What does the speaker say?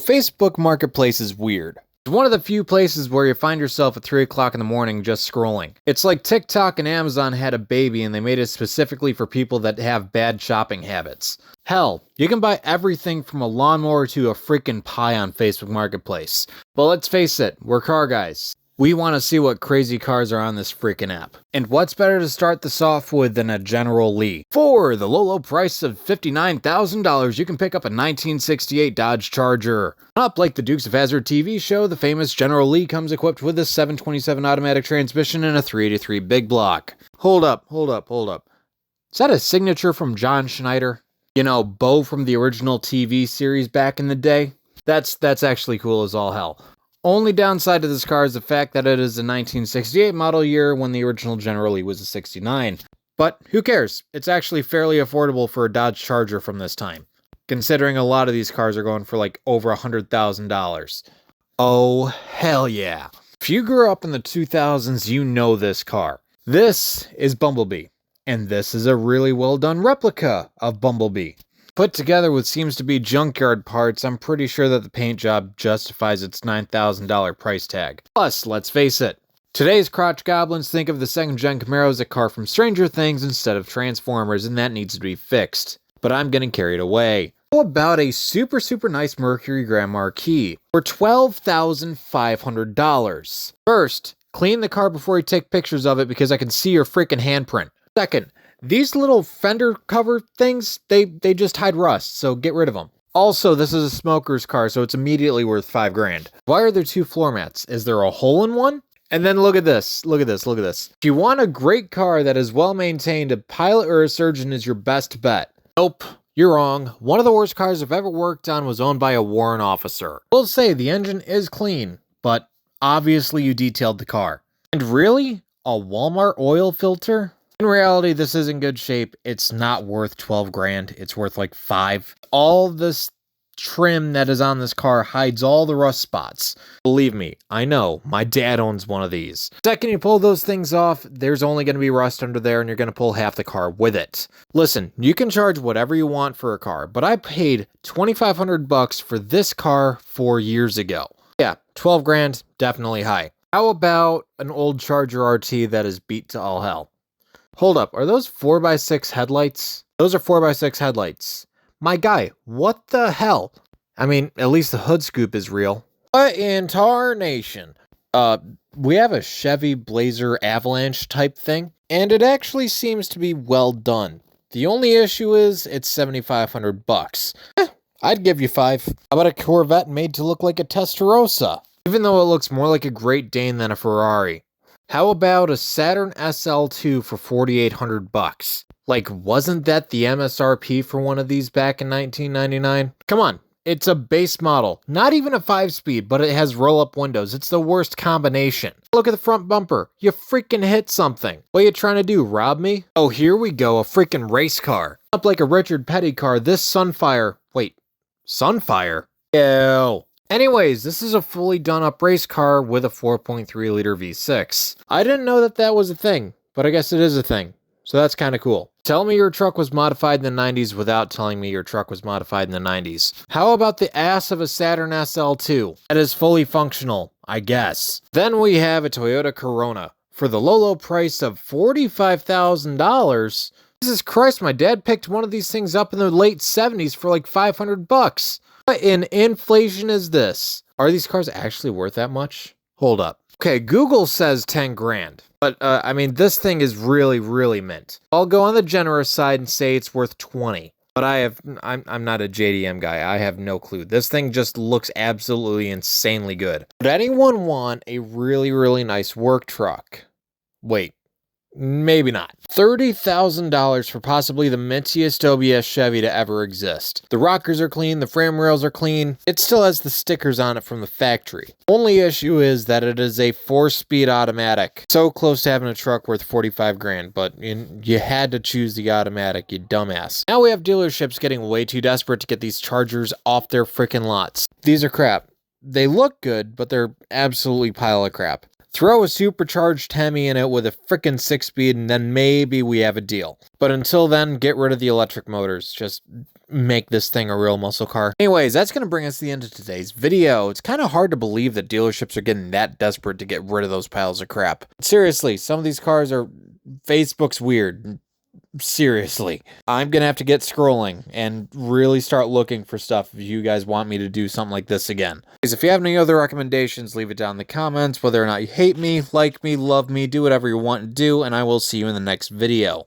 Facebook Marketplace is weird. It's one of the few places where you find yourself at 3 o'clock in the morning just scrolling. It's like TikTok and Amazon had a baby and they made it specifically for people that have bad shopping habits. Hell, you can buy everything from a lawnmower to a freaking pie on Facebook Marketplace. But let's face it, we're car guys. We want to see what crazy cars are on this freaking app. And what's better to start this off with than a General Lee? For the low price of $59,000, you can pick up a 1968 Dodge Charger. Up like the Dukes of Hazzard TV show, the famous General Lee comes equipped with a 727 automatic transmission and a 383 big block. Hold up. Is that a signature from John Schneider? You know, Bo from the original TV series back in the day? That's actually cool as all hell. Only downside to this car is the fact that it is a 1968 model year when the original General Lee was a 69. But who cares? It's actually fairly affordable for a Dodge Charger from this time, considering a lot of these cars are going for like over $100,000. Oh, hell yeah. If you grew up in the 2000s, you know this car. This is Bumblebee, and this is a really well done replica of Bumblebee. Put together with seems to be junkyard parts, I'm pretty sure that the paint job justifies its $9,000 price tag. Plus, let's face it, today's crotch goblins think of the second-gen Camaro as a car from Stranger Things instead of Transformers, and that needs to be fixed. But I'm getting carried away. How about a super nice Mercury Grand Marquis for $12,500? First, clean the car before you take pictures of it because I can see your freaking handprint. Second, these little fender cover things, they just hide rust, so get rid of them. Also, this is a smoker's car, so it's immediately worth $5,000. Why are there two floor mats? Is there a hole in one? And then look at this. If you want a great car that is well maintained, a pilot or a surgeon is your best bet. Nope, you're wrong. One of the worst cars I've ever worked on was owned by a warrant officer. We'll say the engine is clean, but obviously you detailed the car. And really? A Walmart oil filter? In reality, this is in good shape. It's not worth $12,000. It's worth like $5,000. All this trim that is on this car hides all the rust spots. Believe me, I know. My dad owns one of these. Second you pull those things off, there's only going to be rust under there and you're going to pull half the car with it. Listen, you can charge whatever you want for a car, but I paid $2,500 for this car 4 years ago. Yeah, $12,000, definitely high. How about an old Charger RT that is beat to all hell? Hold up, are those 4x6 headlights? Those are 4x6 headlights. My guy, what the hell? I mean, at least the hood scoop is real. What in tarnation? We have a Chevy Blazer Avalanche type thing, and it actually seems to be well done. The only issue is it's $7,500. I'd give you $5. How about a Corvette made to look like a Testarossa? Even though it looks more like a Great Dane than a Ferrari. How about a Saturn SL2 for $4,800? Like, wasn't that the MSRP for one of these back in 1999? Come on, it's a base model. Not even a 5-speed, but it has roll-up windows. It's the worst combination. Look at the front bumper. You freaking hit something. What are you trying to do, rob me? Oh, here we go, a freaking race car. Up like a Richard Petty car, this Sunfire... Wait, Sunfire? Ew. Anyways, this is a fully done up race car with a 4.3 liter V6. I didn't know that that was a thing, but I guess it is a thing. So that's kind of cool. Tell me your truck was modified in the 90s without telling me your truck was modified in the 90s. How about the ass of a Saturn SL2? That is fully functional, I guess. Then we have a Toyota Corona for the low price of $45,000. Jesus Christ, my dad picked one of these things up in the late 70s for like $500. What in inflation is this? Are these cars actually worth that much? Hold up. Okay, Google says $10,000. But, I mean, this thing is really mint. I'll go on the generous side and say it's worth $20. But I'm not a JDM guy. I have no clue. This thing just looks absolutely insanely good. Would anyone want a really nice work truck? Wait. Maybe not. $30,000 for possibly the mintiest OBS Chevy to ever exist. The rockers are clean, the frame rails are clean. It still has the stickers on it from the factory. Only issue is that it is a 4-speed automatic. So close to having a truck worth $45,000, but you had to choose the automatic, you dumbass. Now we have dealerships getting way too desperate to get these Chargers off their freaking lots. These are crap. They look good, but they're absolutely pile of crap. Throw a supercharged Hemi in it with a frickin' 6-speed, and then maybe we have a deal. But until then, get rid of the electric motors. Just make this thing a real muscle car. Anyways, that's going to bring us to the end of today's video. It's kind of hard to believe that dealerships are getting that desperate to get rid of those piles of crap. Seriously, some of these cars are... Facebook's weird. Seriously. I'm gonna have to get scrolling and really start looking for stuff if you guys want me to do something like this again. If you have any other recommendations, leave it down in the comments, whether or not you hate me, like me, love me, do whatever you want to do, and I will see you in the next video.